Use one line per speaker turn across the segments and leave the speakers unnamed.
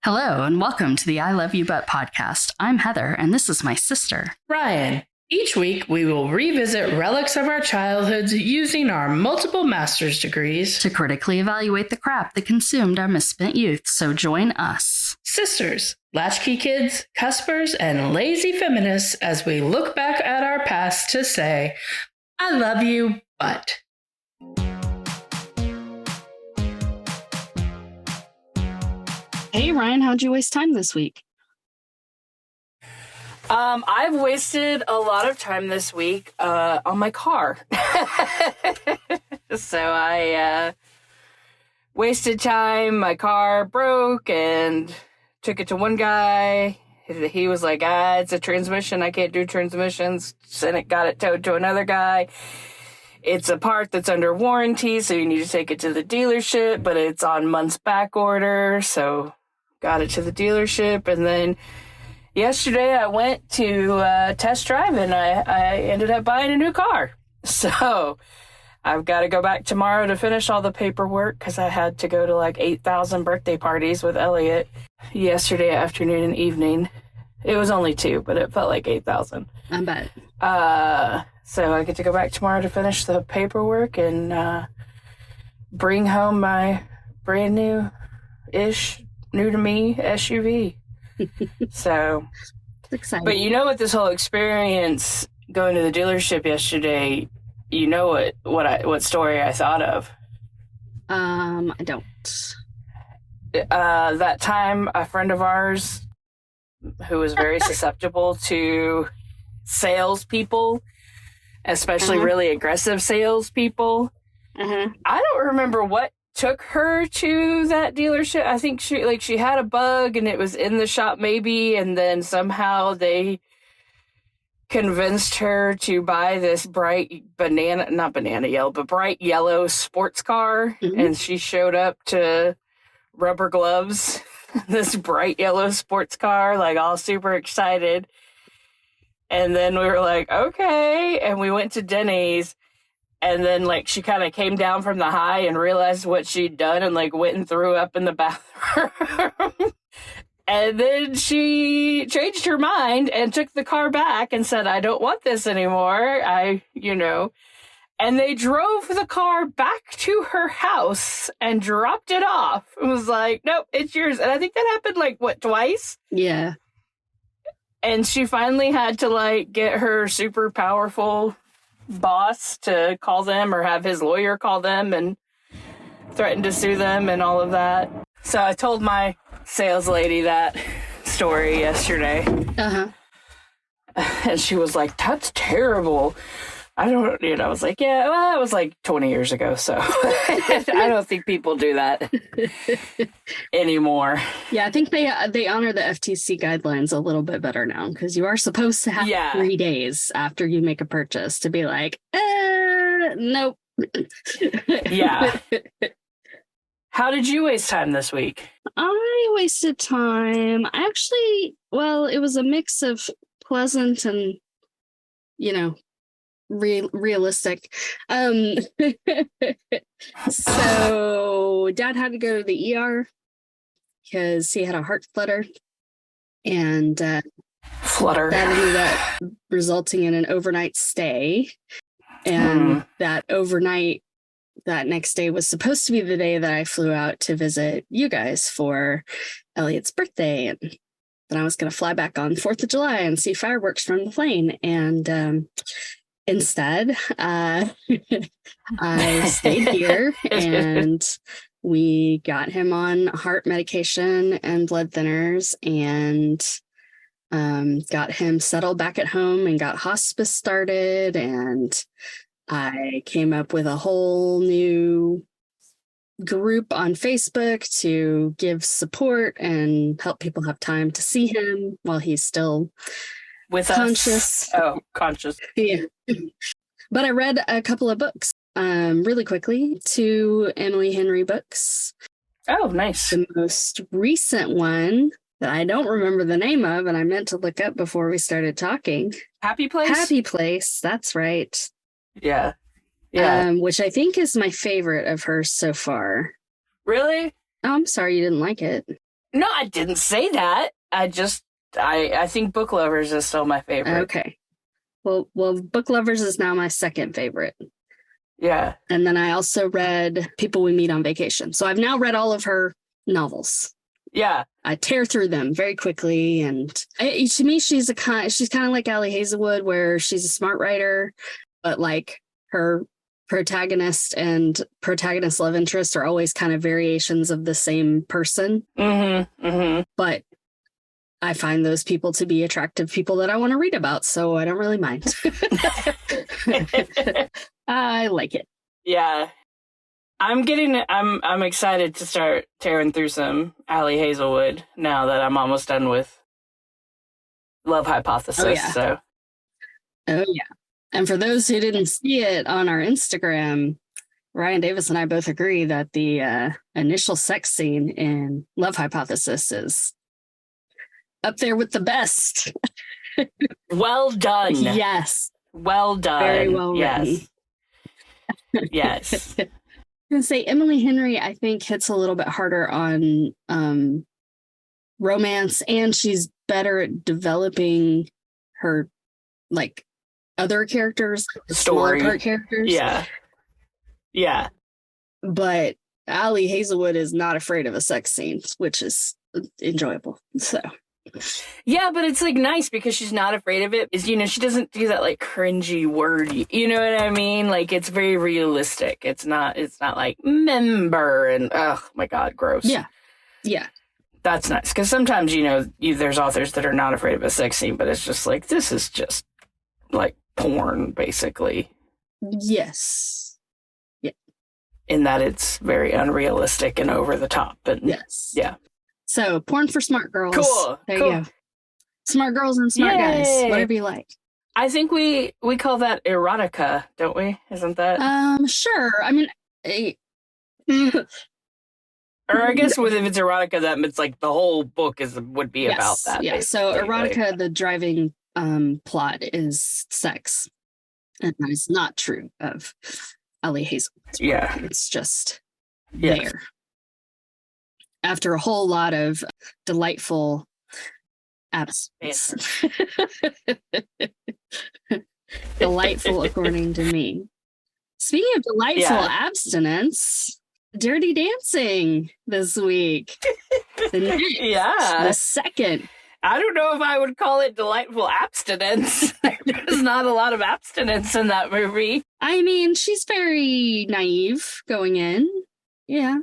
Hello, and welcome to the I Love You But podcast. I'm Heather, and this is my sister,
Rian. Each week, we will revisit relics of our childhoods using our multiple master's degrees
to critically evaluate the crap that consumed our misspent youth, so join us.
Sisters, latchkey kids, cuspers, and lazy feminists as we look back at our past to say, I love you, but...
Hey, Ryan, how'd you waste time this week?
I've wasted a lot of time this week on my car. So I wasted time. My car broke and took it to one guy. He was like, it's a transmission. I can't do transmissions. Got it towed to another guy. It's a part that's under warranty, so you need to take it to the dealership, but it's on months back order. So got it to the dealership, and then yesterday I went to test drive, and I ended up buying a new car. So I've got to go back tomorrow to finish all the paperwork because I had to go to like 8,000 birthday parties with Elliot yesterday afternoon and evening. It was only 2, but it felt like 8,000.
I bet.
So I get to go back tomorrow to finish the paperwork and bring home my brand new-ish, new-to-me SUV. So,
It's exciting.
But you know what, this whole experience going to the dealership yesterday, you know what story I thought of?
I don't.
That time a friend of ours who was very susceptible to salespeople, especially really aggressive salespeople. I don't remember what took her to that dealership. I think she had a bug and it was in the shop maybe, and then somehow they convinced her to buy this bright bright yellow sports car. And she showed up to rubber gloves, this bright yellow sports car, like all super excited. And then we were like, okay. And we went to Denny's. And then, like, she kind of came down from the high and realized what she'd done and, like, went and threw up in the bathroom. And then she changed her mind and took the car back and said, I don't want this anymore. And they drove the car back to her house and dropped it off. It was like, nope, it's yours. And I think that happened, like, twice?
Yeah.
And she finally had to, like, get her super powerful boss to call them or have his lawyer call them and threaten to sue them and all of that. So I told my sales lady that story yesterday. And she was like, that's terrible. I was like, yeah, well, that was like 20 years ago, so I don't think people do that anymore.
Yeah, I think they honor the FTC guidelines a little bit better now, because you are supposed to have 3 days after you make a purchase to be like, nope.
Yeah. How did you waste time this week?
I wasted time. It was a mix of pleasant and, realistic. So Dad had to go to the ER because he had a heart flutter, and that ended up resulting in an overnight stay. And that next day was supposed to be the day that I flew out to visit you guys for Elliot's birthday, and then I was going to fly back on 4th of July and see fireworks from the plane. And instead, I stayed here and we got him on heart medication and blood thinners and got him settled back at home and got hospice started. And I came up with a whole new group on Facebook to give support and help people have time to see him while he's still conscious.
Oh, conscious.
Yeah. But I read a couple of books really quickly, 2 Emily Henry books.
Oh, nice.
The most recent one that I don't remember the name of, and I meant to look up before we started talking.
Happy Place?
Happy Place, that's right.
Yeah. Yeah.
Which I think is my favorite of hers so far.
Really?
Oh, I'm sorry you didn't like it.
No, I didn't say that. I think Book Lovers is still my favorite.
Okay. Well, Book Lovers is now my second favorite.
Yeah.
And then I also read People We Meet on Vacation. So I've now read all of her novels.
Yeah.
I tear through them very quickly. And to me, she's kind of like Ali Hazelwood, where she's a smart writer, but like her protagonist and protagonist love interest are always kind of variations of the same person.
Mm-hmm. Mm-hmm.
But I find those people to be attractive people that I want to read about, so I don't really mind. I like it.
Yeah. I'm excited to start tearing through some Ali Hazelwood now that I'm almost done with Love Hypothesis.
Oh, yeah. Oh, yeah. And for those who didn't see it on our Instagram, Ryan Davis and I both agree that the initial sex scene in Love Hypothesis is up there with the best.
Well done.
Yes.
Well done.
Very well written.
Yes.
I'm going to say Emily Henry, I think, hits a little bit harder on romance, and she's better at developing her, like, other characters, smaller part characters.
Yeah. Yeah.
But Ali Hazelwood is not afraid of a sex scene, which is enjoyable. So.
Yeah, but it's like nice because she's not afraid of it. Is she doesn't do that like cringy word. You know what I mean? Like it's very realistic. It's not like member and oh my god, gross.
Yeah. Yeah.
That's nice because sometimes there's authors that are not afraid of a sex scene, but it's just like this is just like porn basically.
Yes. Yeah.
In that it's very unrealistic and over the top and
yes.
Yeah.
So, porn for smart girls.
Cool.
There you go. Smart girls and smart guys. Whatever you like.
I think we call that erotica, don't we? Isn't that?
Sure. I mean,
or I guess if it's erotica, that it's like the whole book would be about that.
Yeah. So, erotica, the driving plot is sex, and that is not true of Ali Hazelwood's work.
Yeah.
It's just there. After a whole lot of delightful abstinence. Delightful, according to me. Speaking of delightful abstinence, Dirty Dancing this week. The second.
I don't know if I would call it delightful abstinence. There's not a lot of abstinence in that movie.
I mean, she's very naive going in. Yeah.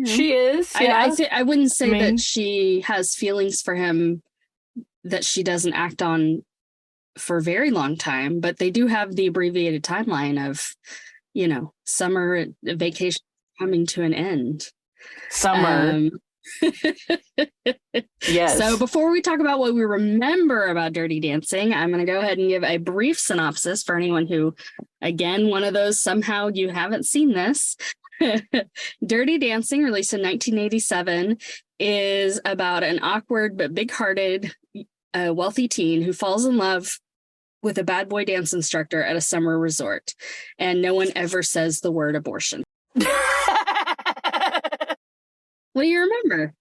She is. Yeah.
I wouldn't say that she has feelings for him that she doesn't act on for a very long time, but they do have the abbreviated timeline of, summer vacation coming to an end.
Summer. Yes.
So before we talk about what we remember about Dirty Dancing, I'm going to go ahead and give a brief synopsis for anyone who, again, one of those somehow you haven't seen this. Dirty Dancing, released in 1987, is about an awkward but big-hearted wealthy teen who falls in love with a bad boy dance instructor at a summer resort, and no one ever says the word abortion. What do you remember?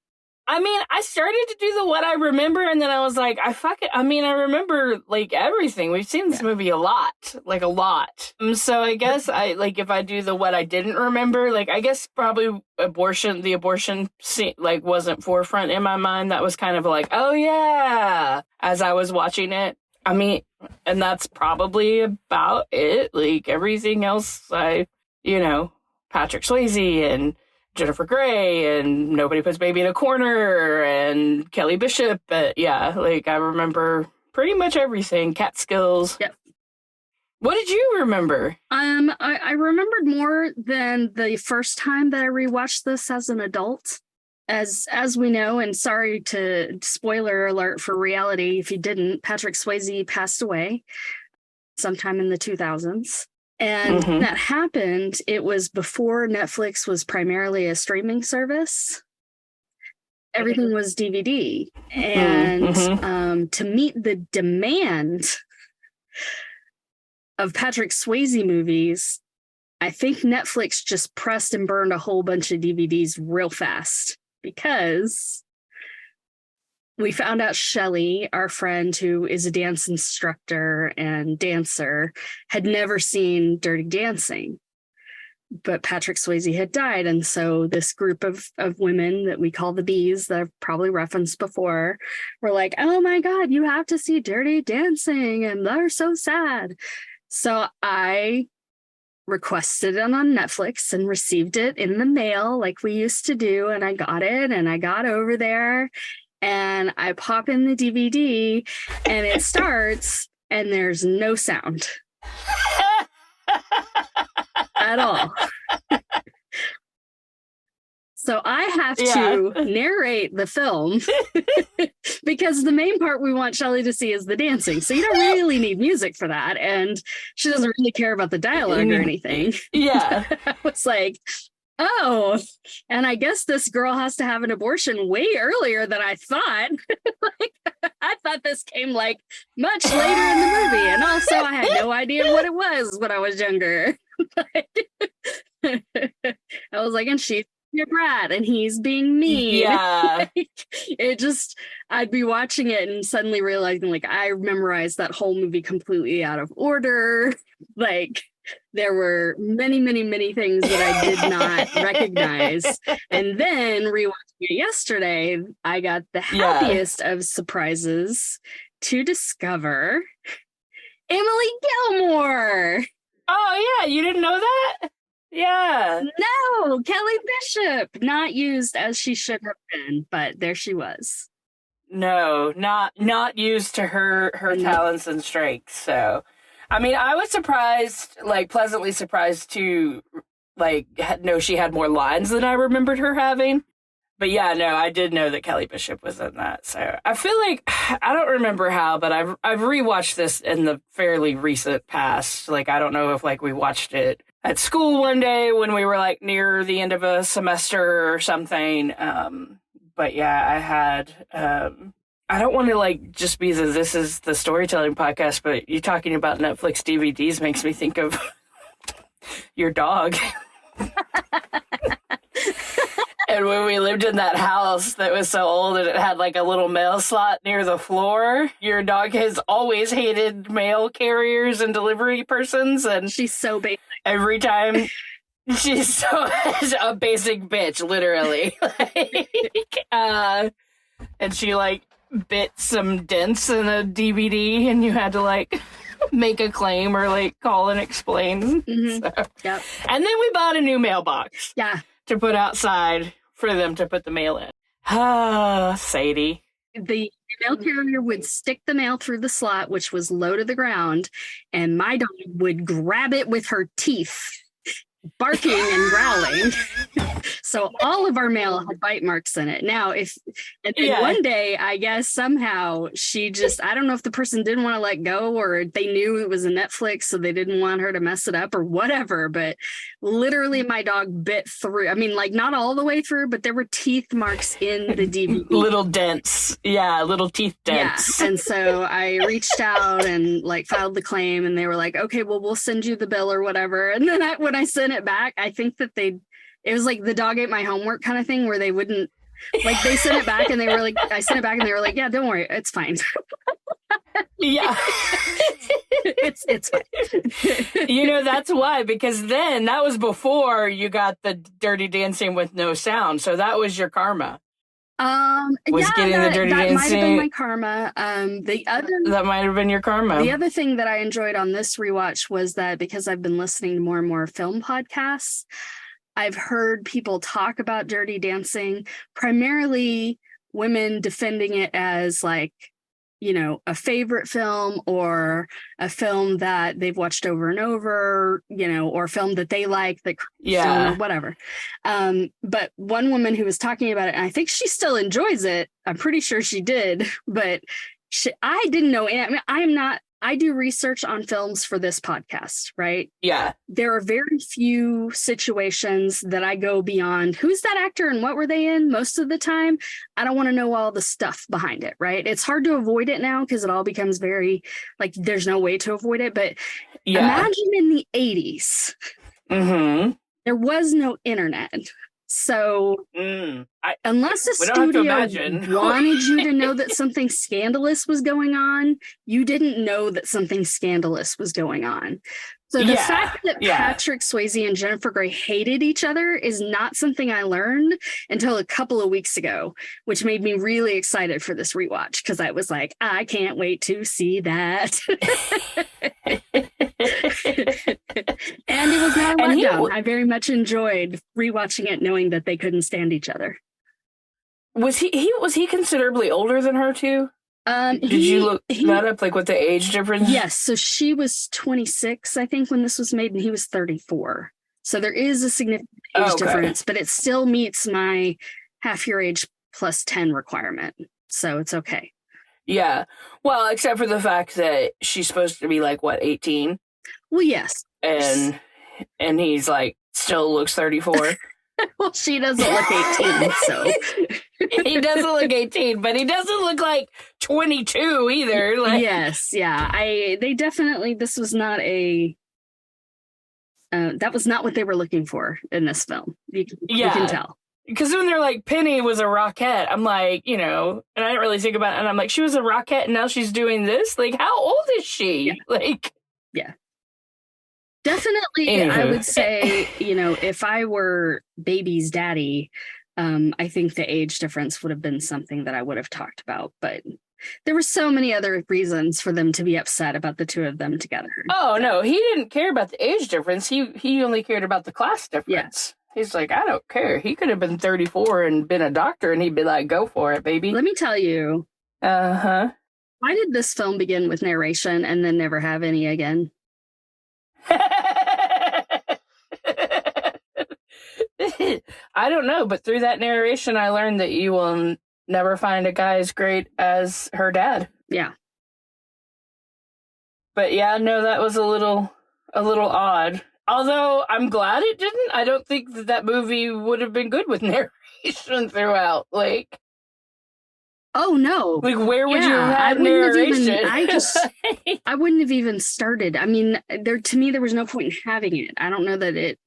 I mean, I started to do the what I remember, and then I was like, I remember, like, everything. We've seen this movie a lot. So I guess if I do the what I didn't remember, like, I guess probably the abortion scene, like, wasn't forefront in my mind. That was kind of like, oh, yeah, as I was watching it. I mean, and that's probably about it. Like, everything else, Patrick Swayze and Jennifer Grey and Nobody Puts Baby in a Corner and Kelly Bishop. But I remember pretty much everything. Catskills.
Yep.
What did you remember?
I remembered more than the first time that I rewatched this as an adult. As we know, and sorry to spoiler alert for reality if you didn't, Patrick Swayze passed away sometime in the 2000s. And when that happened, it was before Netflix was primarily a streaming service. Everything was DVD. And to meet the demand of Patrick Swayze movies, I think Netflix just pressed and burned a whole bunch of DVDs real fast because we found out Shelley, our friend who is a dance instructor and dancer, had never seen Dirty Dancing. But Patrick Swayze had died. And so this group of women that we call the Bees, that I've probably referenced before, were like, oh my God, you have to see Dirty Dancing. And they're so sad. So I requested it on Netflix and received it in the mail like we used to do. And I got it and I got over there and I pop in the DVD and it starts and there's no sound at all. So I have to narrate the film because the main part we want Shelley to see is the dancing. So you don't really need music for that. And she doesn't really care about the dialogue or anything.
Yeah.
I was like, oh, and I guess this girl has to have an abortion way earlier than I thought. I thought this came like much later in the movie. And also I had no idea what it was when I was younger. I was like, and she's your brat and he's being mean.
Yeah.
I'd be watching it and suddenly realizing like I memorized that whole movie completely out of order. Like there were many, many, many things that I did not recognize. And then rewatching it yesterday, I got the happiest of surprises to discover Emily Gilmore.
Oh, yeah. You didn't know that? Yeah.
No, Kelly Bishop, not used as she should have been, but there she was.
No, not used to her talents and strengths. So, I mean, I was surprised, like pleasantly surprised to like know she had more lines than I remembered her having. But yeah, no, I did know that Kelly Bishop was in that. So I feel like I don't remember how, but I've rewatched this in the fairly recent past. Like I don't know if like we watched it at school one day when we were like near the end of a semester or something. But yeah, I had. I don't want to like just be this is the storytelling podcast, but you talking about Netflix DVDs makes me think of your dog. And when we lived in that house that was so old and it had like a little mail slot near the floor, your dog has always hated mail carriers and delivery persons. And
she's so basic.
Every time she's so a basic bitch, literally. And she like bit some dents in a DVD and you had to like make a claim or like call and explain.
Mm-hmm.
So.
Yep.
And then we bought a new mailbox.
Yeah.
To put outside for them to put the mail in. Ah, Sadie.
The mail carrier would stick the mail through the slot, which was low to the ground, and my dog would grab it with her teeth, barking and growling. So all of our mail had bite marks in it. Now, one day, I guess somehow she just, I don't know if the person didn't want to let go or they knew it was a Netflix, so they didn't want her to mess it up or whatever. But literally my dog bit through. I mean, like not all the way through, but there were teeth marks in the DVD.
Little dents. Yeah, little teeth dents.
Yeah. And so I reached out and like filed the claim and they were like, okay, well, we'll send you the bill or whatever. And then when I sent it back, I think that it was like the dog ate my homework kind of thing where they wouldn't, like they sent it back and they were like, I sent it back and they were like, yeah, don't worry, it's fine.
Yeah.
it's fine.
You know, that's why, because then that was before you got the Dirty Dancing with no sound. So that was your karma.
Getting
the Dirty Dancing.
That might have been my karma.
That might have been your karma.
The other thing that I enjoyed on this rewatch was that because I've been listening to more and more film podcasts, I've heard people talk about Dirty Dancing, primarily women defending it as like, you know, a favorite film or a film that they've watched over and over, you know, or a film that they like, or whatever. But one woman who was talking about it, and I think she still enjoys it. I'm pretty sure she did, but I didn't know. I mean, I do research on films for this podcast, right?
Yeah.
There are very few situations that I go beyond who's that actor and what were they in most of the time. I don't want to know all the stuff behind it, right? It's hard to avoid it now because it all becomes very, like, there's no way to avoid it. But imagine in the 80s, there was no internet. So unless the studio wanted you to know that something scandalous was going on, you didn't know that something scandalous was going on. So the fact that Patrick Swayze and Jennifer Grey hated each other is not something I learned until a couple of weeks ago, which made me really excited for this rewatch because I was like, I can't wait to see that. And it was not a letdown. I very much enjoyed rewatching it knowing that they couldn't stand each other.
Was he considerably older than her too? Did you look that up, like, what the age difference?
Yes, so she was 26, I think, when this was made, and he was 34. So there is a significant age difference, but it still meets my half your age plus 10 requirement. So it's okay.
Yeah. Well, except for the fact that she's supposed to be, like, what, 18?
Well, yes.
And he's, like, still looks 34.
Well, she doesn't look 18, so.
He doesn't look 18, but he doesn't look like 22 either. Like.
Yes, yeah. They definitely, this was not that was not what they were looking for in this film. You can tell.
Because when they're like, Penny was a rockette, I'm like, and I didn't really think about it, and I'm like, she was a rockette and now she's doing this? Like, how old is she?
Yeah.
Like.
Yeah. Definitely, anywho. I would say, if I were Baby's daddy, I think the age difference would have been something that I would have talked about. But there were so many other reasons for them to be upset about the two of them together.
Oh, no, he didn't care about the age difference. He only cared about the class difference. Yeah. He's like, I don't care. He could have been 34 and been a doctor, and he'd be like, go for it, baby.
Let me tell you.
Uh-huh.
Why did this film begin with narration and then never have any again?
I don't know, but through that narration, I learned that you will never find a guy as great as her dad.
Yeah.
But yeah, no, that was a little odd. Although I'm glad it didn't. I don't think that movie would have been good with narration throughout. Like,
oh no!
Like, where would you have had narration?
I wouldn't have even started. I mean, to me, there was no point in having it. I don't know that it.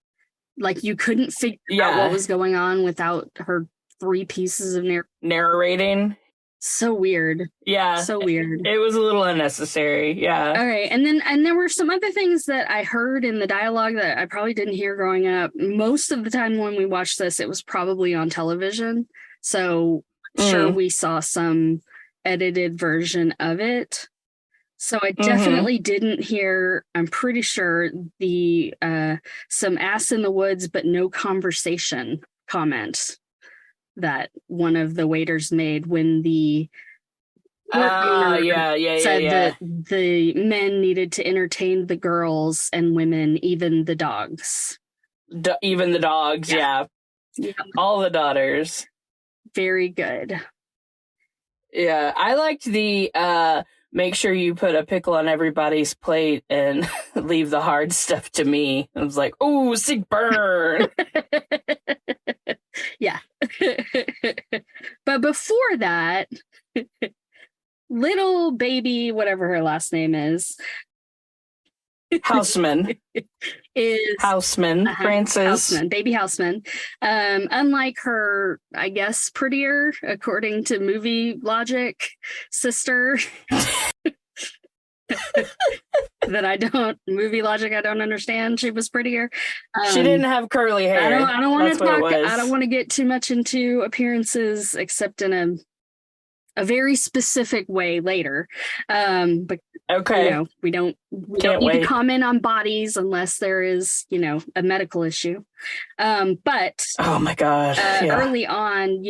Like, you couldn't figure out what was going on without her 3 pieces of
narrating.
So weird.
Yeah.
So weird.
It was a little unnecessary. Yeah.
All right. And there were some other things that I heard in the dialogue that I probably didn't hear growing up. Most of the time when we watched this, it was probably on television. So sure, we saw some edited version of it. So I definitely didn't hear, I'm pretty sure, the some ass in the woods, but no conversation comment that one of the waiters made when the said that the men needed to entertain the girls and women, even the dogs.
Even the dogs, yeah. All the daughters.
Very good.
Yeah, I liked the... make sure you put a pickle on everybody's plate and leave the hard stuff to me. I was like, oh, sick burn.
Yeah. But before that, little baby, whatever her last name is.
Houseman. Frances.
Houseman, baby Houseman. Unlike her, I guess, prettier, according to movie logic, sister. Movie logic I don't understand. She was prettier.
She didn't have curly hair.
I don't want to talk. I don't want to get too much into appearances, except in a very specific way later. But
okay,
we don't need to comment on bodies unless there is, a medical issue. But
oh my gosh,
early on,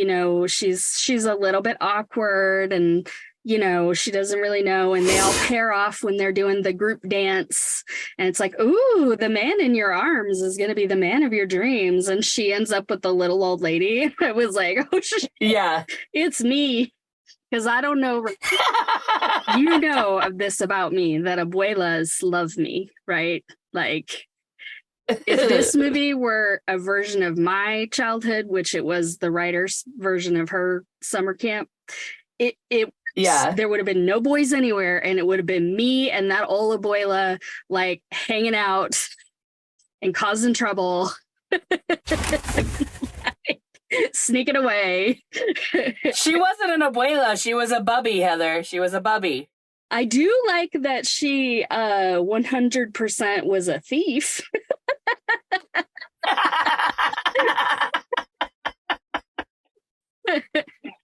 she's a little bit awkward and she doesn't really know, and they all pair off when they're doing the group dance, and it's like, ooh, the man in your arms is going to be the man of your dreams, and she ends up with the little old lady. I was like, oh shit, yeah, it's me. Because I don't know, you know of this about me, that abuelas love me, right? Like, if this movie were a version of my childhood, which it was the writer's version of her summer camp, there would have been no boys anywhere, and it would have been me and that old abuela, like, hanging out and causing trouble. sneaking away.
She wasn't an abuela. She was a bubby, Heather. She was a bubby.
I do like that she 100% was a thief.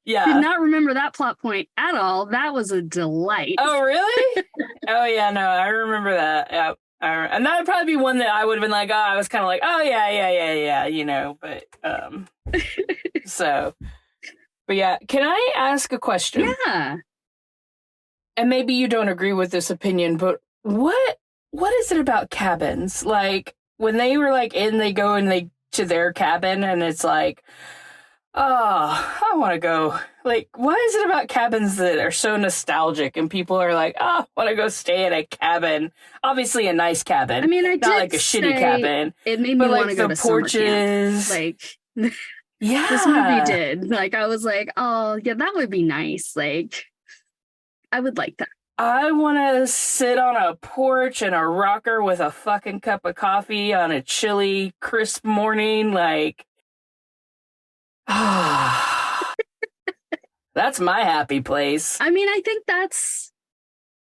Yeah.
Did not remember that plot point at all. That was a delight.
Oh, really? Oh, yeah, no, I remember that. Yeah. And that would probably be one that I would have been like, oh, I was kind of like, oh, yeah, you know, but, so, but yeah, can I ask a question?
Yeah.
And maybe you don't agree with this opinion, but what is it about cabins? Like, when they were like they go to their cabin and it's like, oh, I want to go. Like, why is it about cabins that are so nostalgic and people are like, oh, I want to go stay in a cabin? Obviously a nice cabin.
I mean, I
not
did
like a shitty cabin.
It made me want to go to
porches.
summer camp. Like,
yeah.
This movie did. Like, I was like, oh, yeah, that would be nice. Like, I would like that.
I want to sit on a porch in a rocker with a fucking cup of coffee on a chilly, crisp morning. Like, that's my happy place.
I mean, I think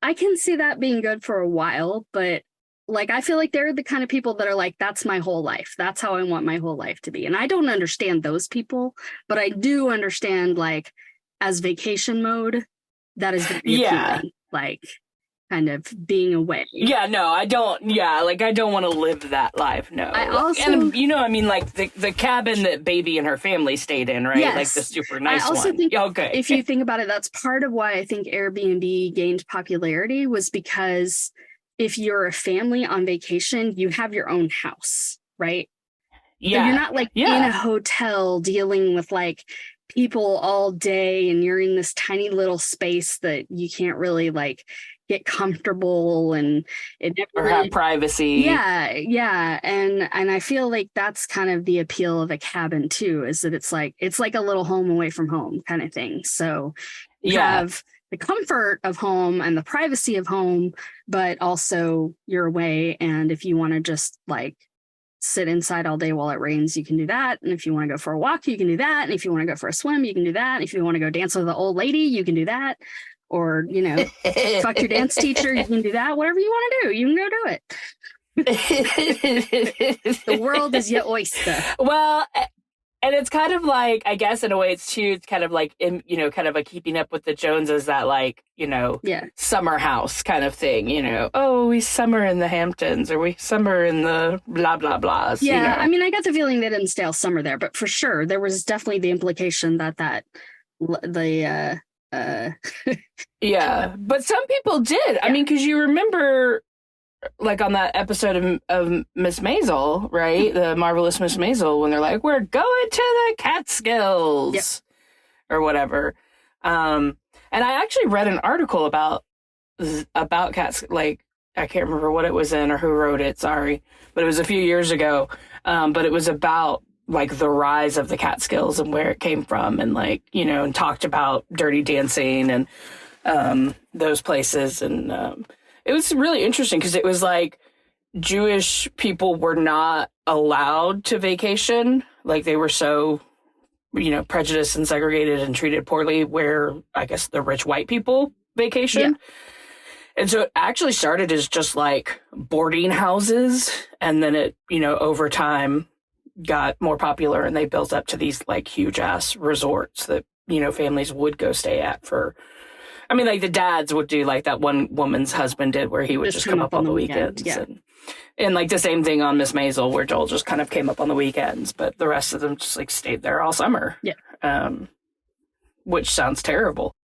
I can see that being good for a while, but like, I feel like they're the kind of people that are like, that's my whole life. That's how I want my whole life to be. And I don't understand those people, but I do understand, like, as vacation mode, that is very appealing. Like, kind of being away.
Yeah, no, I don't. Yeah, like, I don't want to live that life. No.
I also,
and you know, I mean, like the cabin that Baby and her family stayed in, right?
Yes.
Like the super nice one.
I also think,
okay.
If you think about it, that's part of why I think Airbnb gained popularity, was because if you're a family on vacation, you have your own house, right?
Yeah.
So you're not like in a hotel dealing with like people all day and you're in this tiny little space that you can't really like get comfortable and it never
have privacy.
Yeah. And I feel like that's kind of the appeal of a cabin too, is that it's like a little home away from home kind of thing. So you have the comfort of home and the privacy of home, but also you're away. And if you want to just like sit inside all day while it rains, you can do that. And if you want to go for a walk, you can do that. And if you want to go for a swim, you can do that. If you want to go dance with the old lady, you can do that. Or, you know, fuck your dance teacher, you can do that. Whatever you want to do, you can go do it. The world is your oyster.
Well, and it's kind of like, I guess in a way it's kind of like, you know, kind of a keeping up with the Joneses, that like, you know, summer house kind of thing, you know, oh, we summer in the Hamptons or we summer in the blah, blah, blahs.
Yeah.
You know?
I mean, I got the feeling they didn't stay all summer there, but for sure, there was definitely the implication
yeah, but some people did. Yeah. I mean, because you remember, like on that episode of Miss Maisel, right? The Marvelous Miss Maisel, when they're like, "We're going to the Catskills," or whatever. And I actually read an article about Cats. Like, I can't remember what it was in or who wrote it. Sorry, but it was a few years ago. But it was about like the rise of the Catskills and where it came from, and like, you know, and talked about Dirty Dancing and those places, and it was really interesting because it was like Jewish people were not allowed to vacation, like they were so, you know, prejudiced and segregated and treated poorly, where I guess the rich white people vacation. And so it actually started as just like boarding houses, and then it, you know, over time got more popular, and they built up to these like huge ass resorts that, you know, families would go stay at for, I mean, like the dads would do like that one woman's husband did, where he would just come up on the weekends. And like the same thing on Miss Maisel, where Joel just kind of came up on the weekends, but the rest of them just like stayed there all summer. Which sounds terrible.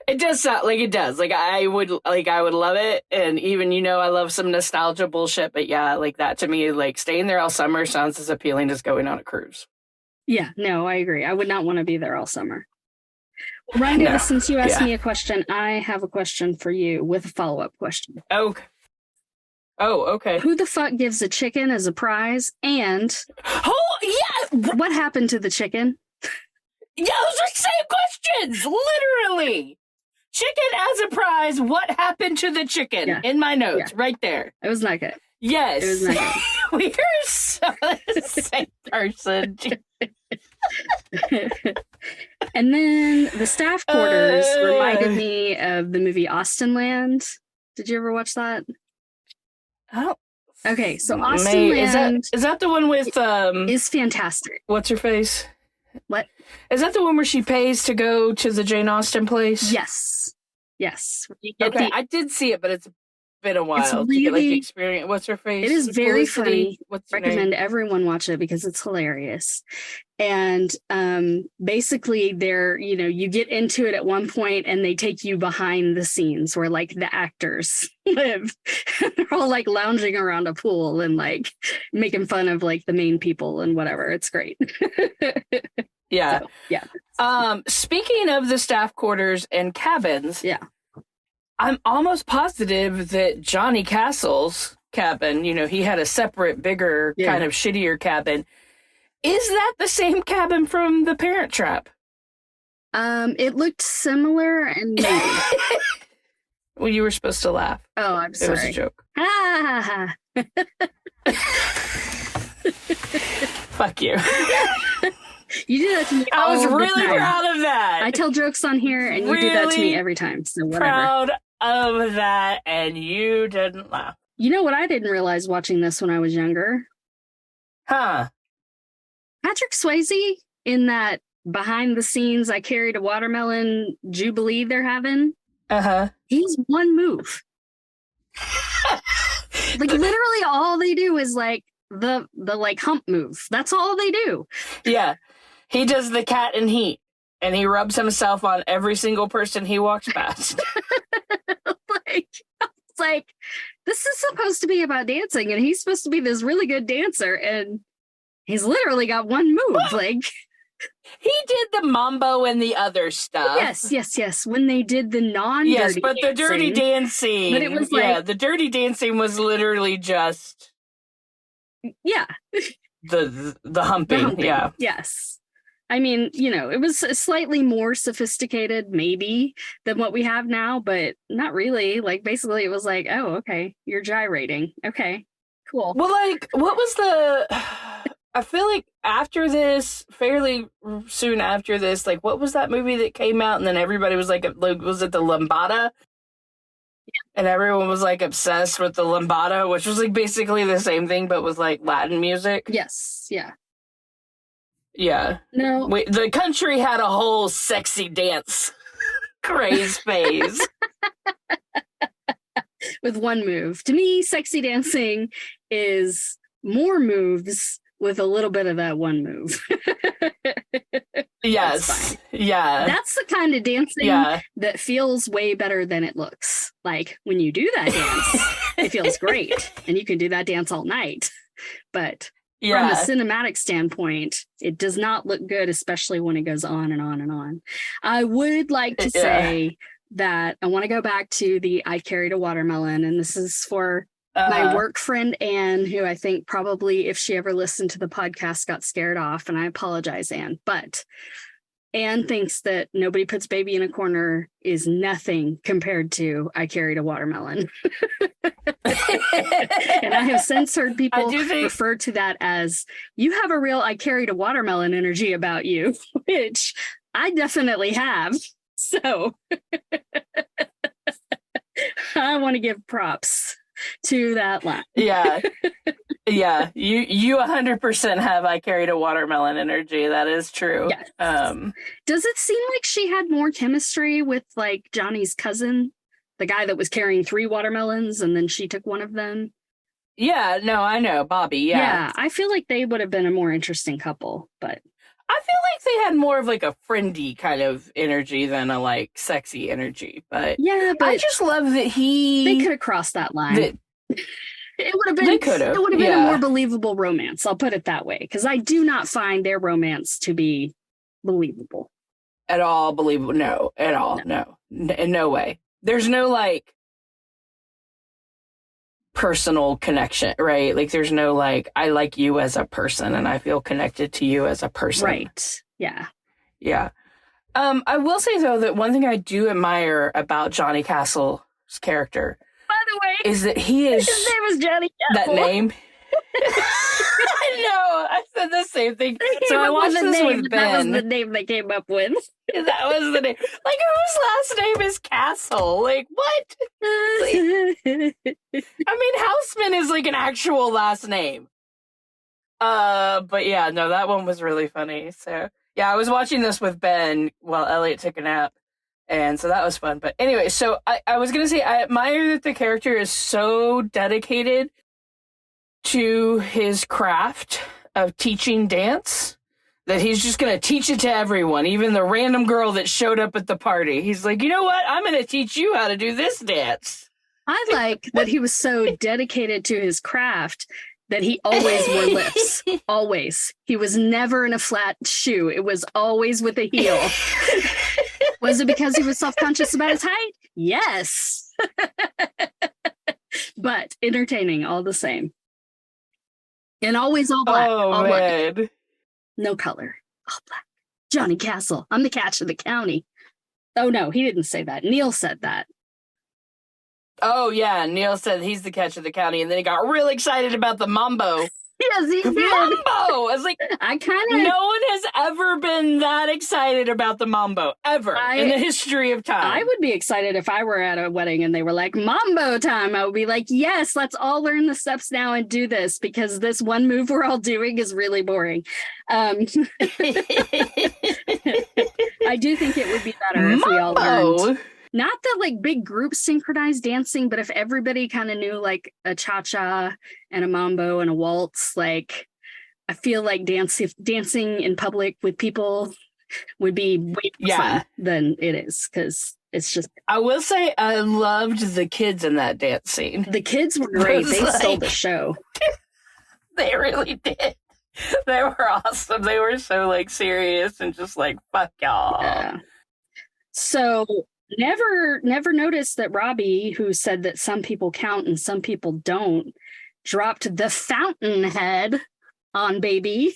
It does sound like it does. Like I would love it. And even, you know, I love some nostalgia bullshit, but yeah, like that to me, like staying there all summer sounds as appealing as going on a cruise. Yeah,
no, I agree. I would not want to be there all summer. Well, Ryan, since you asked me a question, I have a question for you with a follow-up question.
Okay. Oh, okay.
Who the fuck gives a chicken as a prize? And what happened to the chicken?
Yeah, those are the same questions. Literally. Chicken as a prize. What happened to the chicken? In my notes, right there.
It was not good.
Yes.
It was not good.
We are so the same person.
And then the staff quarters reminded me of the movie Austinland. Did you ever watch that?
Oh.
Okay, so Austinland
is that the one with
is fantastic.
What's her face?
What?
Is that the one where she pays to go to the Jane Austen place?
Yes.
Okay, I did see it, but it's been a while.
It's
to get, like, the experience. What's her face?
It is very funny.
What's her
Recommend
name?
everyone watch it because it's hilarious. And basically you get into it at one point and they take you behind the scenes where like the actors live. They're all like lounging around a pool and like making fun of like the main people and whatever. It's great.
Yeah.
So, yeah.
Speaking of the staff quarters and cabins,
yeah,
I'm almost positive that Johnny Castle's cabin, he had a separate, bigger, kind of shittier cabin. Is that the same cabin from The Parent Trap?
It looked similar and maybe.
Well, you were supposed to laugh.
Oh, I'm sorry.
It was a joke.
Ah.
Fuck you.
You do that to me.
I was really proud of that.
I tell jokes on here, and you do that to me every time. So whatever.
Proud of that, and you didn't laugh.
You know what I didn't realize watching this when I was younger?
Huh?
Patrick Swayze in that behind the scenes I Carried a Watermelon Jubilee they're having. He's one move. Like literally all they do is like the like hump move. That's all they do.
Yeah. He does the cat in heat and he rubs himself on every single person he walks past.
It's like this is supposed to be about dancing and he's supposed to be this really good dancer and he's literally got one move. Like
he did the mambo and the other stuff.
Yes. When they did the non-dirty
dancing. But the dirty dancing. But it was like, the dirty dancing was literally just the humping. Yeah.
Yes. I mean, it was slightly more sophisticated maybe than what we have now, but not really. Like basically it was like, oh, okay, you're gyrating. Okay, cool.
Well, like what was I feel like after this, fairly soon after this, like what was that movie that came out and then everybody was like was it the Lambada? Yeah. And everyone was like obsessed with the Lambada, which was like basically the same thing, but was like Latin music.
Yes. Yeah.
Yeah.
No.
Wait, the country had a whole sexy dance craze phase.
With one move. To me, sexy dancing is more moves with a little bit of that one move.
Yes. Yeah.
That's the kind of dancing that feels way better than it looks. Like when you do that dance, it feels great. And you can do that dance all night. But from a cinematic standpoint, it does not look good, especially when it goes on and on and on. I would like to say that I want to go back to the I Carried a Watermelon, and this is for my work friend Anne, who I think probably, if she ever listened to the podcast, got scared off, and I apologize, Anne. But Anne thinks that Nobody Puts Baby in a Corner is nothing compared to I Carried a Watermelon. And I have since heard people refer to that as, you have a real I Carried a Watermelon energy about you, which I definitely have. So I want to give props to that line.
Yeah. You 100% have I Carried a Watermelon energy. That is true.
Yes. Does it seem like she had more chemistry with like Johnny's cousin, the guy that was carrying 3 watermelons and then she took one of them?
Yeah, no, I know, Bobby.
Yeah, I feel like they would have been a more interesting couple, but
I feel like they had more of like a friendly kind of energy than a like sexy energy. But
yeah, but
I just love that
they could have crossed that line. It would have been.
They could have.
It would have been a more believable romance. I'll put it that way, because I do not find their romance to be believable
at all. Believable? No, at all. No, in no way. There's no like personal connection, right? Like there's no like, I like you as a person and I feel connected to you as a person.
Right. Yeah.
Yeah. I will say though that one thing I do admire about Johnny Castle's character
the way,
is that he is...
His name is Johnny
That
Castle.
name? I know. I said the same thing. So I watched this with Ben.
That was the name they came up with.
That was the name. Like, whose last name is Castle? Like, what? I mean, Houseman is like an actual last name. But yeah, no, that one was really funny. So yeah, I was watching this with Ben while Elliot took a nap. And so that was fun. But anyway, so I was going to say, I admire that the character is so dedicated to his craft of teaching dance that he's just going to teach it to everyone, even the random girl that showed up at the party. He's like, you know what? I'm going to teach you how to do this dance.
I like that he was so dedicated to his craft that he always wore lifts. Always. He was never in a flat shoe. It was always with a heel. Was it because he was self-conscious about his height? Yes. But entertaining all the same. And always all black.
Oh,
all
man.
black. No color. All black. Johnny Castle. I'm the catch of the county. Oh, no, he didn't say that. Neil said that.
Oh, yeah. Neil said he's the catch of the county, and then he got real excited about the mambo.
Yes, he did.
Mambo! I was like,
I kind of...
no one has ever been that excited about the mambo, ever, in the history of time.
I would be excited if I were at a wedding and they were like, mambo time. I would be like, yes, let's all learn the steps now and do this, because this one move we're all doing is really boring. I do think it would be better if we all learned. Not the like big group synchronized dancing, but if everybody kind of knew like a cha-cha and a mambo and a waltz, like I feel like dancing in public with people would be way more fun than it is, because it's just...
I will say I loved the kids in that dance scene.
The kids were great. They stole the show.
They really did. They were awesome. They were so like serious and just like, fuck y'all.
Yeah. So... Never noticed that Robbie, who said that some people count and some people don't, dropped the Fountainhead on Baby,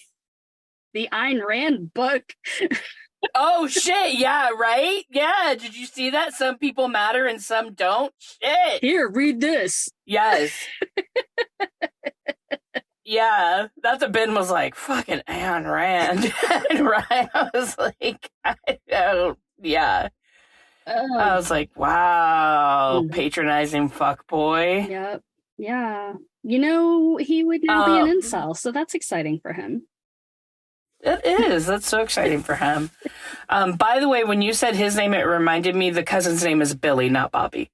the Ayn Rand book.
Oh, shit. Yeah, right? Yeah. Did you see that? Some people matter and some don't. Shit.
Here, read this.
Yes. Yeah. That's what Ben was like, fucking Ayn Rand. And Ryan, I was like, I don't, yeah. I was like, wow, patronizing fuckboy.
Yep. Yeah. You know, he would now be an incel, so that's exciting for him.
It is. That's so exciting for him. By the way, when you said his name, it reminded me the cousin's name is Billy, not Bobby.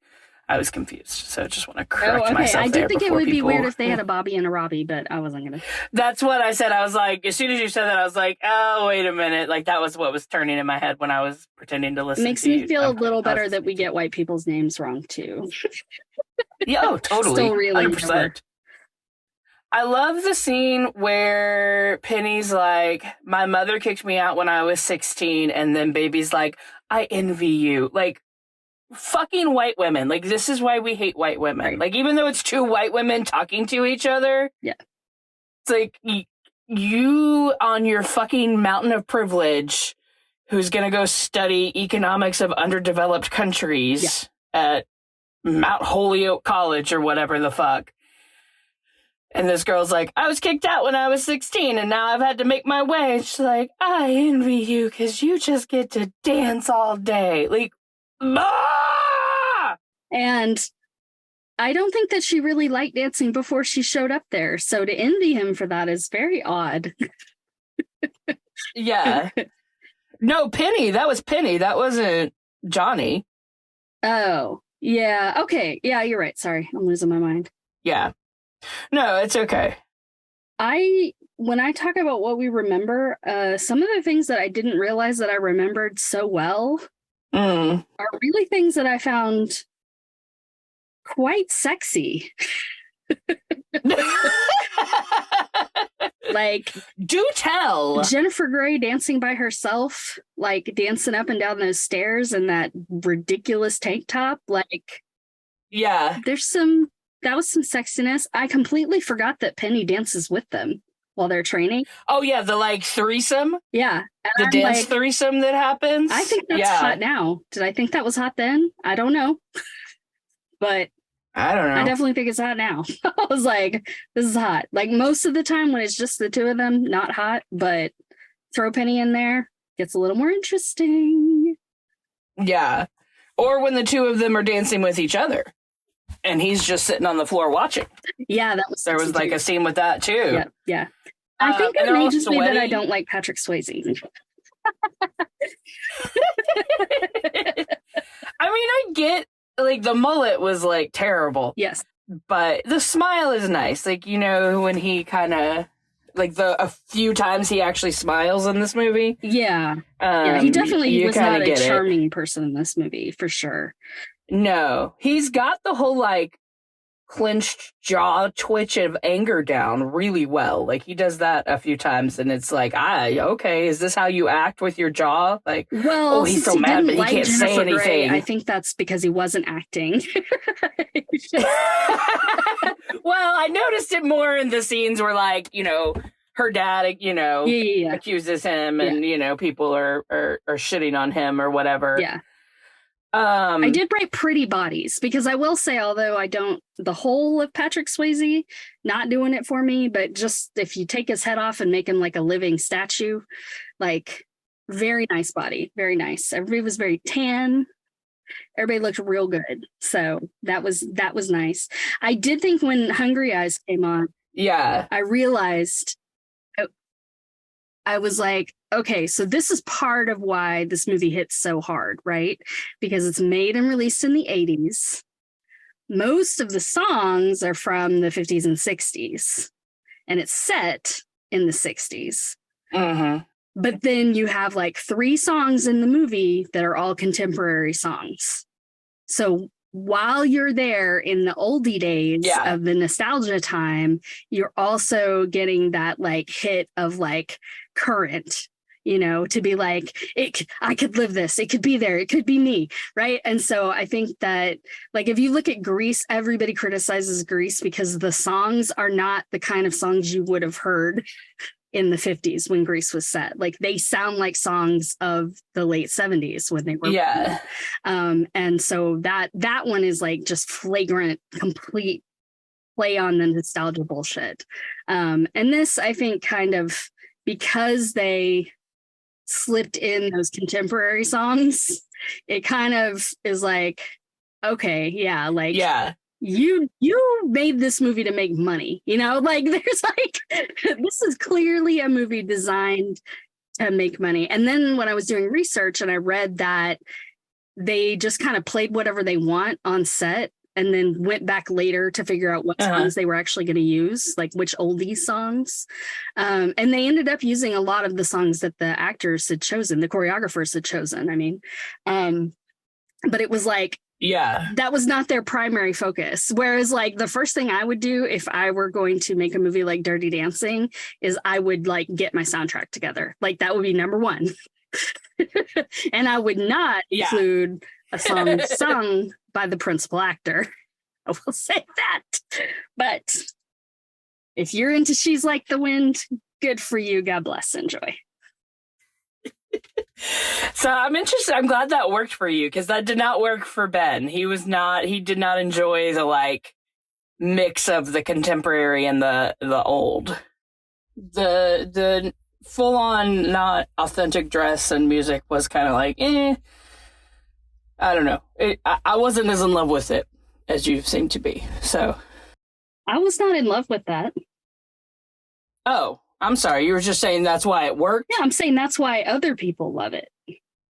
I was confused, so I just want to correct myself.
I did think it would be weird if they had a Bobby and a Robbie, but I wasn't going to.
That's what I said. I was like, as soon as you said that, I was like, oh, wait a minute. Like, that was what was turning in my head when I was pretending to listen.
It makes me feel a little better that we get white people's names wrong, too.
Yeah, oh, totally.
Still really
100%.
Never.
I love the scene where Penny's like, my mother kicked me out when I was 16, and then Baby's like, I envy you. Like, fucking white women. Like, this is why we hate white women. Right. Like, even though it's two white women talking to each other.
Yeah.
It's like, you on your fucking mountain of privilege who's going to go study economics of underdeveloped countries at Mount Holyoke College or whatever the fuck. And this girl's like, I was kicked out when I was 16 and now I've had to make my way. And she's like, I envy you because you just get to dance all day. Like,
and I don't think that she really liked dancing before she showed up there. So to envy him for that is very odd.
Yeah. No, Penny. That was Penny. That wasn't Johnny.
Oh, yeah. Okay. Yeah, you're right. Sorry. I'm losing my mind.
Yeah. No, it's okay.
When I talk about what we remember, some of the things that I didn't realize that I remembered so well are really things that I found quite sexy. Like,
do tell.
Jennifer Grey dancing by herself, like dancing up and down those stairs in that ridiculous tank top. Like,
yeah,
that was some sexiness. I completely forgot that Penny dances with them while they're training.
Oh yeah, the like threesome.
Yeah, and
the dance threesome that happens.
I think that's hot now. Did I think that was hot then? I don't know, but
I don't know.
I definitely think it's hot now. I was like, this is hot. Like most of the time when it's just the two of them, not hot, but throw Penny in there, gets a little more interesting.
Yeah. Or when the two of them are dancing with each other and he's just sitting on the floor watching.
Yeah, that was.
There was like a scene with that too.
Yeah, yeah. I think it may just be that I don't like Patrick Swayze.
I mean, I get, like, the mullet was, like, terrible.
Yes.
But the smile is nice. Like, you know, when he kind of, like, a few times he actually smiles in this movie.
Yeah. He definitely was not a charming person in this movie, for sure.
No. He's got the whole, like, clenched jaw twitch of anger down really well. Like, he does that a few times, and it's like, okay, is this how you act with your jaw? Like,
well,
he's so mad, but he can't say anything.
Gray, I think that's because he wasn't acting.
Well, I noticed it more in the scenes where, like, you know, her dad, you know, accuses him, and, you know, people are shitting on him or whatever.
Yeah. I did write pretty bodies because I will say, although I don't, the whole of Patrick Swayze, not doing it for me, but just if you take his head off and make him like a living statue, like very nice body, very nice. Everybody was very tan. Everybody looked real good. So that was nice. I did think when Hungry Eyes came on, I realized I was like, okay, so this is part of why this movie hits so hard, right? Because it's made and released in the 80s. Most of the songs are from the 50s and 60s, and it's set in the 60s.
Mm-hmm.
But then you have like 3 songs in the movie that are all contemporary songs. So while you're there in the oldie days of the nostalgia time, you're also getting that like hit of like current, you know, to be like, I could live this. It could be there. It could be me. Right. And so I think that, like, if you look at Grease, everybody criticizes Grease because the songs are not the kind of songs you would have heard in the 50s when Grease was set. Like, they sound like songs of the late 70s when they were and so that one is like just flagrant, complete play on the nostalgia bullshit. And this, I think, kind of, because they slipped in those contemporary songs, it kind of is like, okay, you made this movie to make money, you know, like there's like, this is clearly a movie designed to make money. And then when I was doing research and I read that they just kind of played whatever they want on set and then went back later to figure out what songs they were actually going to use, like which oldie songs. And they ended up using a lot of the songs that the actors had chosen, the choreographers had chosen. I mean, but it was like, that was not their primary focus. Whereas like the first thing I would do if I were going to make a movie like Dirty Dancing is I would like get my soundtrack together. Like that would be number one. And I would not include a song sung by the principal actor. I will say that. But if you're into She's Like the Wind, good for you. God bless. Enjoy.
So I'm interested. I'm glad that worked for you because that did not work for Ben. He did not enjoy the like mix of the contemporary and the old. The full on not authentic dress and music was kind of like, I don't know. I wasn't as in love with it as you seem to be. So
I was not in love with that.
Oh, I'm sorry. You were just saying that's why it worked?
Yeah, I'm saying that's why other people love it.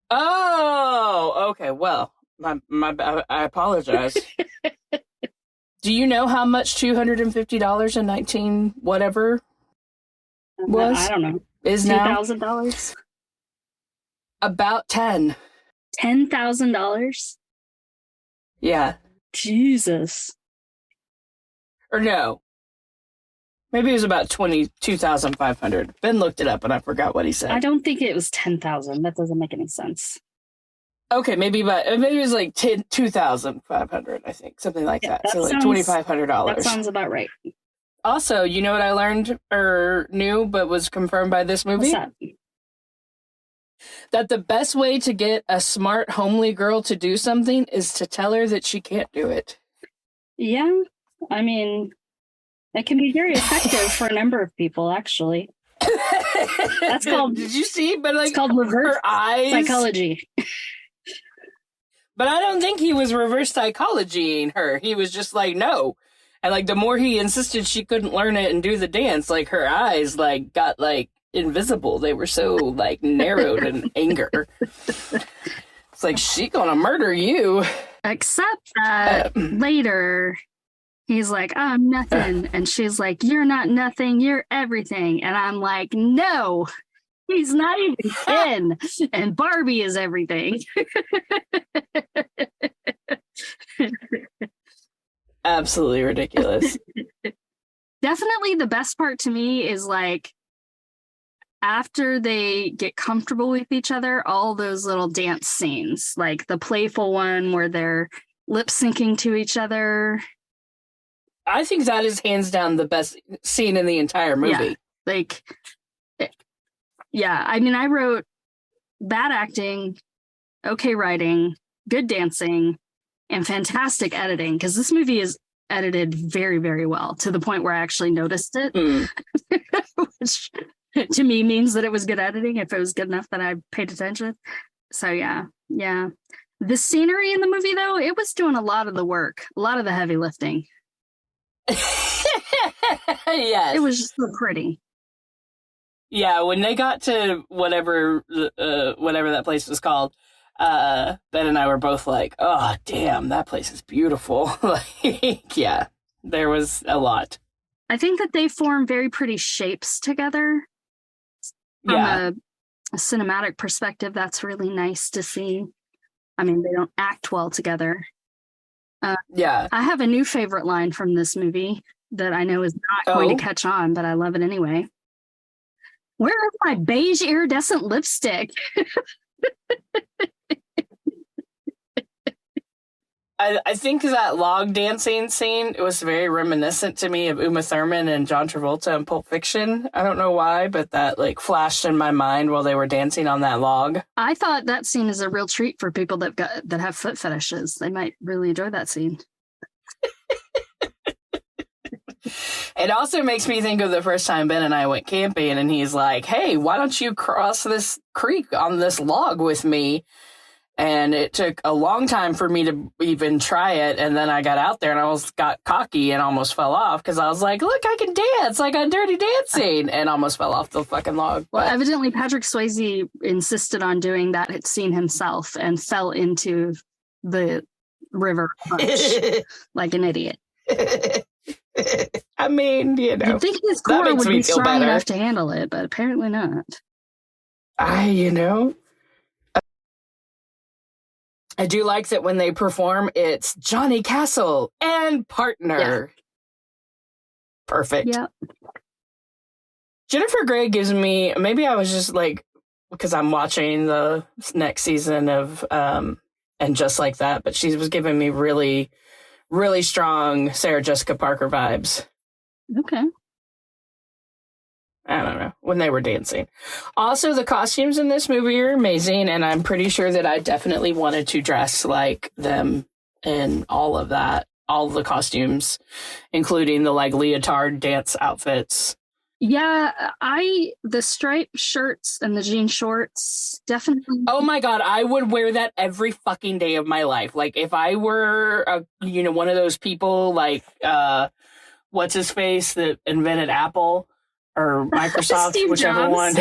Oh, okay. Well, I apologize. Do you know how much $250 in 19 whatever was?
I don't know.
Is now
$2,000?
About 10.
$10,000?
Yeah.
Jesus.
Or no. Maybe it was about 22,500. Ben looked it up and I forgot what he said.
I don't think it was 10,000. That doesn't make any sense.
Okay, maybe it was like 2,500, I think. Something like that. So like $2,500.
That sounds about right.
Also, you know what I learned or knew but was confirmed by this movie?
What's that?
That the best way to get a smart, homely girl to do something is to tell her that she can't do it.
Yeah. I mean, it can be very effective for a number of people, actually. That's called.
Did you see? But like,
it's called reverse
her eyes
psychology.
But I don't think he was reverse psychologying her. He was just like, no. And like, the more he insisted she couldn't learn it and do the dance, like her eyes like got like invisible. They were so like narrowed in anger. It's like, she gonna murder you.
Except that later, he's like, I'm nothing. And she's like, you're not nothing. You're everything. And I'm like, no, he's not even 10. And Barbie is everything.
Absolutely ridiculous.
Definitely the best part to me is like, after they get comfortable with each other, all those little dance scenes, like the playful one where they're lip syncing to each other.
I think that is hands down the best scene in the entire movie.
Yeah, I mean, I wrote bad acting, okay writing, good dancing, and fantastic editing, because this movie is edited very, very well, to the point where I actually noticed it, which to me means that it was good editing if it was good enough that I paid attention. So yeah. The scenery in the movie, though, it was doing a lot of the work, a lot of the heavy lifting.
Yes.
It was just so pretty.
Yeah, when they got to whatever that place was called, Ben and I were both like, oh, damn, that place is beautiful. Like, yeah, there was a lot.
I think that they form very pretty shapes together. From a cinematic perspective, that's really nice to see. I mean, they don't act well together.
Yeah.
I have a new favorite line from this movie that I know is not going to catch on, but I love it anyway. Where is my beige iridescent lipstick?
I think that log dancing scene, it was very reminiscent to me of Uma Thurman and John Travolta in Pulp Fiction. I don't know why, but that like flashed in my mind while they were dancing on that log.
I thought that scene is a real treat for people that have foot fetishes. They might really enjoy that scene.
It also makes me think of the first time Ben and I went camping, and he's like, hey, why don't you cross this creek on this log with me? And it took a long time for me to even try it. And then I got out there and I got cocky and almost fell off because I was like, look, I can dance like on Dirty Dancing, and almost fell off the fucking log.
Well, evidently Patrick Swayze insisted on doing that scene himself and fell into the river like an idiot.
I mean, you know,
you'd think his core would be strong enough to handle it, but apparently not.
I do like that when they perform, it's Johnny Castle and partner. Yeah. Perfect.
Yeah.
Jennifer Grey gives me, maybe I was just like, because I'm watching the next season of And Just Like That, but she was giving me really, really strong Sarah Jessica Parker vibes.
Okay.
I don't know, when they were dancing. Also, the costumes in this movie are amazing, and I'm pretty sure that I definitely wanted to dress like them in all of that. All the costumes, including the like leotard dance outfits.
Yeah, the striped shirts and the jean shorts, definitely.
Oh my God, I would wear that every fucking day of my life. Like if I were, one of those people like, what's his face that invented Apple or Microsoft, whichever one.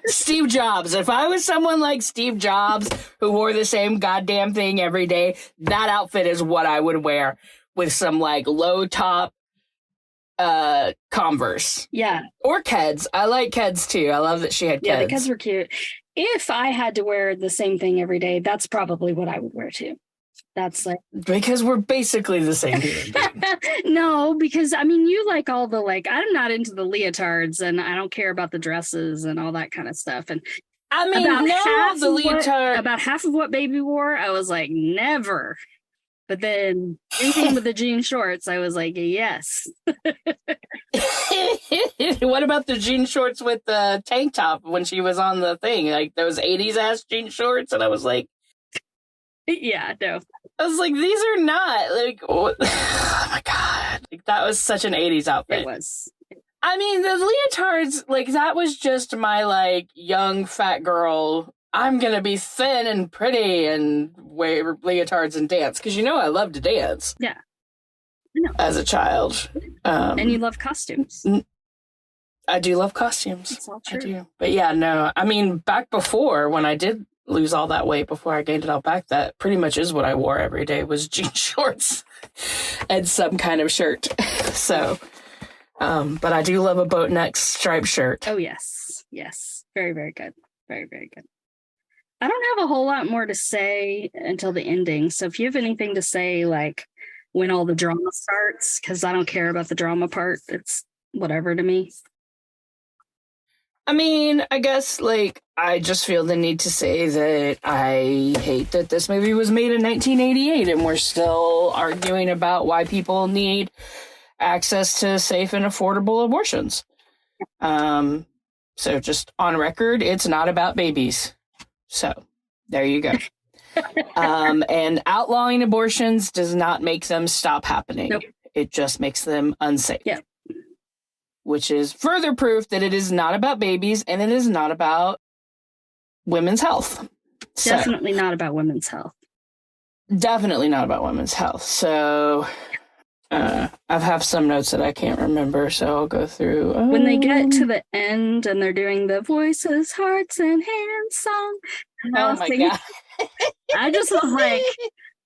Steve Jobs. If I was someone like Steve Jobs who wore the same goddamn thing every day, that outfit is what I would wear with some like low top Converse.
Yeah.
Or Keds. I like Keds too. I love that she had Keds.
Yeah, the Keds were cute. If I had to wear the same thing every day, that's probably what I would wear too. That's like
because we're basically the same human being.
No, because I mean you like all the like I'm not into the leotards and I don't care about the dresses and all that kind of stuff. And
I mean
about half of what Baby wore, I was like, never. But then anything with the jean shorts, I was like, yes.
What about the jean shorts with the tank top when she was on the thing? Like those 80s ass jean shorts? And I was like,
Yeah, no.
I was like, these are not like, oh my God. Like, that was such an 80s outfit.
It was.
I mean, the leotards, like, that was just my, like, young fat girl. I'm going to be thin and pretty and wear leotards and dance. Because I love to dance.
Yeah. No.
As a child.
And you love costumes.
I do love costumes.
It's all true.
I do. But yeah, no. I mean, back before, when I did lose all that weight before I gained it all back, that pretty much is what I wore every day was jean shorts and some kind of shirt. So, but I do love a boat neck striped shirt.
Oh, yes. Yes. Very, very good. Very, very good. I don't have a whole lot more to say until the ending. So if you have anything to say, like when all the drama starts, because I don't care about the drama part, it's whatever to me.
I mean, I guess, like, I just feel the need to say that I hate that this movie was made in 1988 and we're still arguing about why people need access to safe and affordable abortions. So just on record, it's not about babies. So there you go. And outlawing abortions does not make them stop happening.
Nope.
It just makes them unsafe.
Yeah.
Which is further proof that it is not about babies and it is not about women's health.
Definitely not about women's health.
Definitely not about women's health. So I have some notes that I can't remember, so I'll go through.
When they get to the end and they're doing the voices, hearts, and hands song.
Oh my God.
I just was like,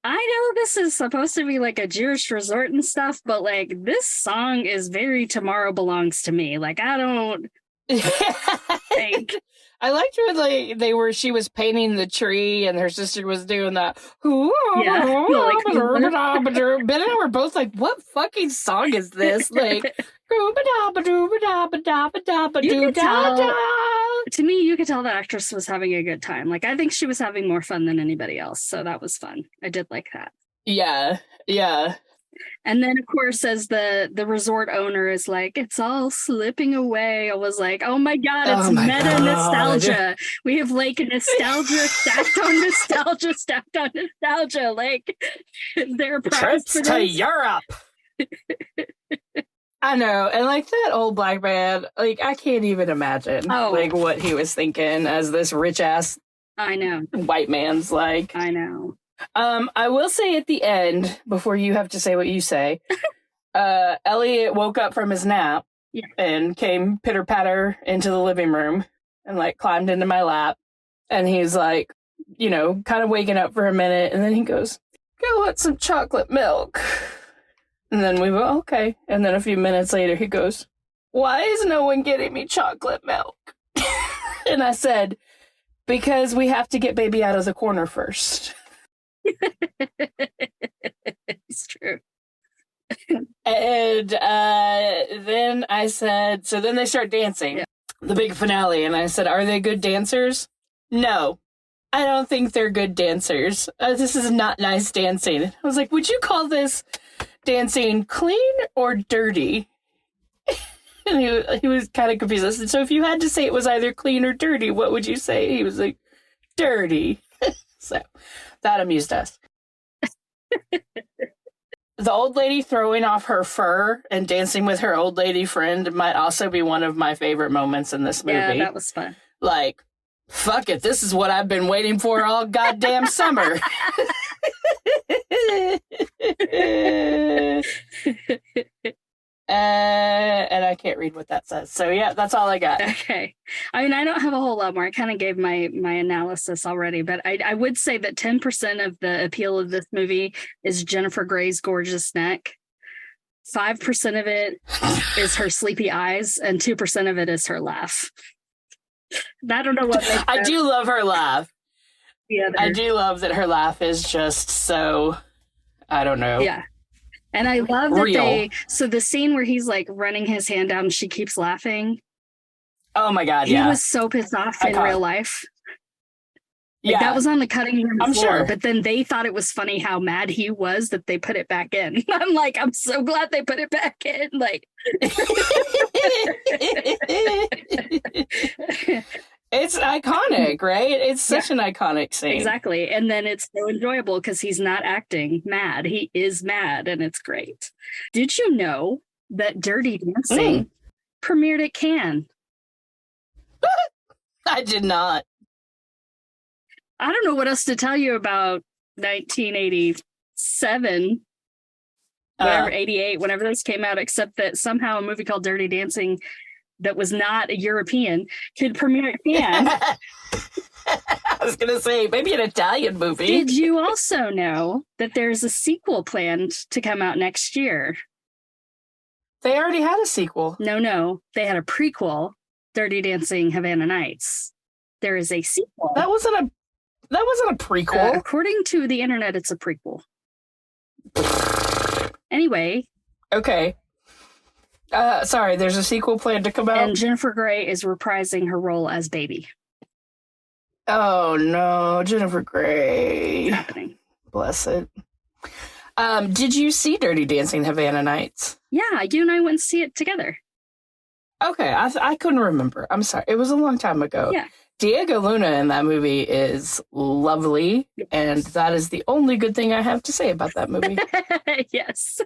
I know this is supposed to be like a Jewish resort and stuff, but like this song is very Tomorrow Belongs to Me. Like, I don't think.
I liked when she was painting the tree and her sister was doing that.
Yeah,
Ben and I were both like, what fucking song is this? Like,
to me, you could tell the actress was having a good time. Like, I think she was having more fun than anybody else. So that was fun. I did like that.
Yeah. Yeah.
And then, of course, as the resort owner is like, it's all slipping away. I was like, oh my God, it's meta nostalgia. We have like nostalgia stacked on nostalgia stacked on nostalgia. Like, is there a prize
trips
for
to
this?
Europe? I know. And like that old black man, like I can't even imagine like what he was thinking as this rich ass
I know
white man's like.
I know.
I will say at the end, before you have to say what you say, Elliot woke up from his nap and came pitter patter into the living room and like climbed into my lap. And he's like, kind of waking up for a minute. And then he goes, go want some chocolate milk. And then we go, okay. And then a few minutes later, he goes, why is no one getting me chocolate milk? And I said, because we have to get baby out of the corner first.
It's true.
And then I said, so then they start dancing, the big finale. And I said, are they good dancers? No, I don't think they're good dancers. This is not nice dancing. I was like, would you call this dancing clean or dirty? And he was kind of confused. I said, so if you had to say it was either clean or dirty, what would you say? He was like, dirty. So that amused us. The old lady throwing off her fur and dancing with her old lady friend might also be one of my favorite moments in this movie.
Yeah, that was fun.
Like, fuck it, this is what I've been waiting for all goddamn summer. And I can't read what that says. So yeah, that's all I got.
Okay. I mean, I don't have a whole lot more. I kind of gave my analysis already, but I would say that 10% of the appeal of this movie is Jennifer Grey's gorgeous neck. 5% of it is her sleepy eyes, and 2% of it is her laugh. I don't know what makes
I do love her laugh.
Yeah,
I do love that her laugh is just so, I don't know.
Yeah. And I love that so the scene where he's like running his hand down and she keeps laughing.
Oh my God,
He was so pissed off in real life. Like, that was on the cutting room floor,
sure.
But then they thought it was funny how mad he was that they put it back in. I'm like, I'm so glad they put it back in. Like,
iconic, right? It's such an iconic scene.
Exactly. And then it's so enjoyable because he's not acting mad. He is mad, and it's great. Did you know that Dirty Dancing premiered at Cannes?
I did not.
I don't know what else to tell you about 1987, whatever, 88, whenever this came out, except that somehow a movie called Dirty Dancing that was not a European could premiere at Cannes.
I was going to say, maybe an Italian movie.
Did you also know that there's a sequel planned to come out next year?
They already had a sequel.
No. They had a prequel, Dirty Dancing Havana Nights. There is a sequel.
That wasn't a prequel.
According to the internet, it's a prequel. Anyway.
Okay. Sorry, there's a sequel planned to come out.
And Jennifer Grey is reprising her role as Baby.
Oh no, Jennifer Grey.
It's happening.
Bless it. Did you see Dirty Dancing Havana Nights?
Yeah, you and I went to see it together.
Okay, I couldn't remember. I'm sorry. It was a long time ago.
Yeah.
Diego Luna in that movie is lovely, and that is the only good thing I have to say about that movie.
Yes.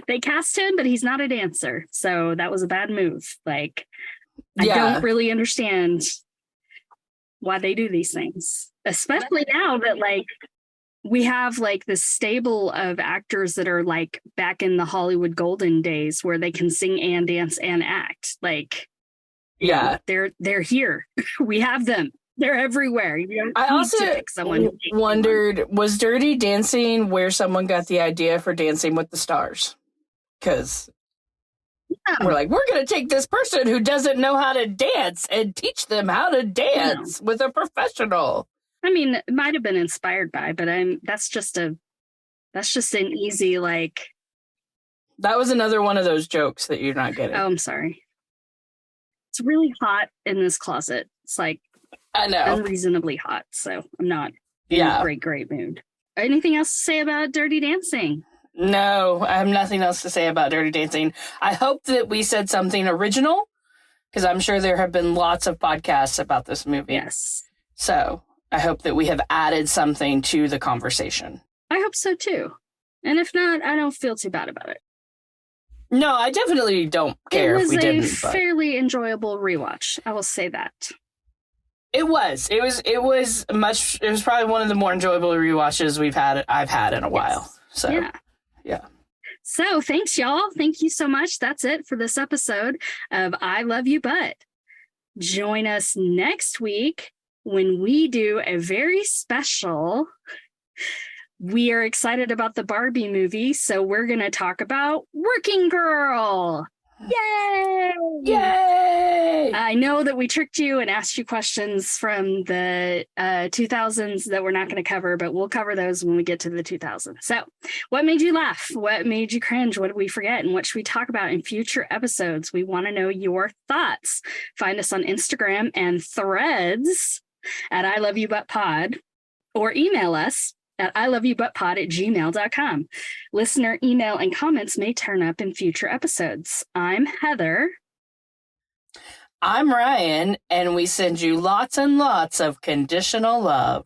They cast him, but he's not a dancer, so that was a bad move. Like, I don't really understand why they do these things, especially now that, like, we have, like, this stable of actors that are, like, back in the Hollywood golden days where they can sing and dance and act. Like, they're here. We have them. They're everywhere.
I also wondered, was Dirty Dancing where someone got the idea for Dancing with the Stars? Because we're like, we're going to take this person who doesn't know how to dance and teach them how to dance with a professional.
I mean, it might have been inspired by, but that's just an easy, like.
That was another one of those jokes that you're not getting.
Oh, I'm sorry. It's really hot in this closet. It's like,
I know,
unreasonably hot. So I'm not in a great mood. Anything else to say about Dirty Dancing?
No, I have nothing else to say about Dirty Dancing. I hope that we said something original, because I'm sure there have been lots of podcasts about this movie.
Yes.
So I hope that we have added something to the conversation.
I hope so too. And if not, I don't feel too bad about it.
No, I definitely don't care if we didn't.
It was a fairly enjoyable rewatch. I will say that.
It was probably one of the more enjoyable rewatches I've had in a while. So yeah.
So thanks, y'all. Thank you so much. That's it for this episode of I Love You But. Join us next week when we do a very special. We are excited about the Barbie movie, so we're going to talk about Working Girl. Yay!
Yay!
I know that we tricked you and asked you questions from the 2000s that we're not going to cover, but we'll cover those when we get to the 2000s. So, what made you laugh? What made you cringe? What did we forget? And what should we talk about in future episodes? We want to know your thoughts. Find us on Instagram and Threads at I Love You But Pod, or email us at iloveyoubutpod@gmail.com. Listener email and comments may turn up in future episodes. I'm Heather.
I'm Ryan, and we send you lots and lots of conditional love.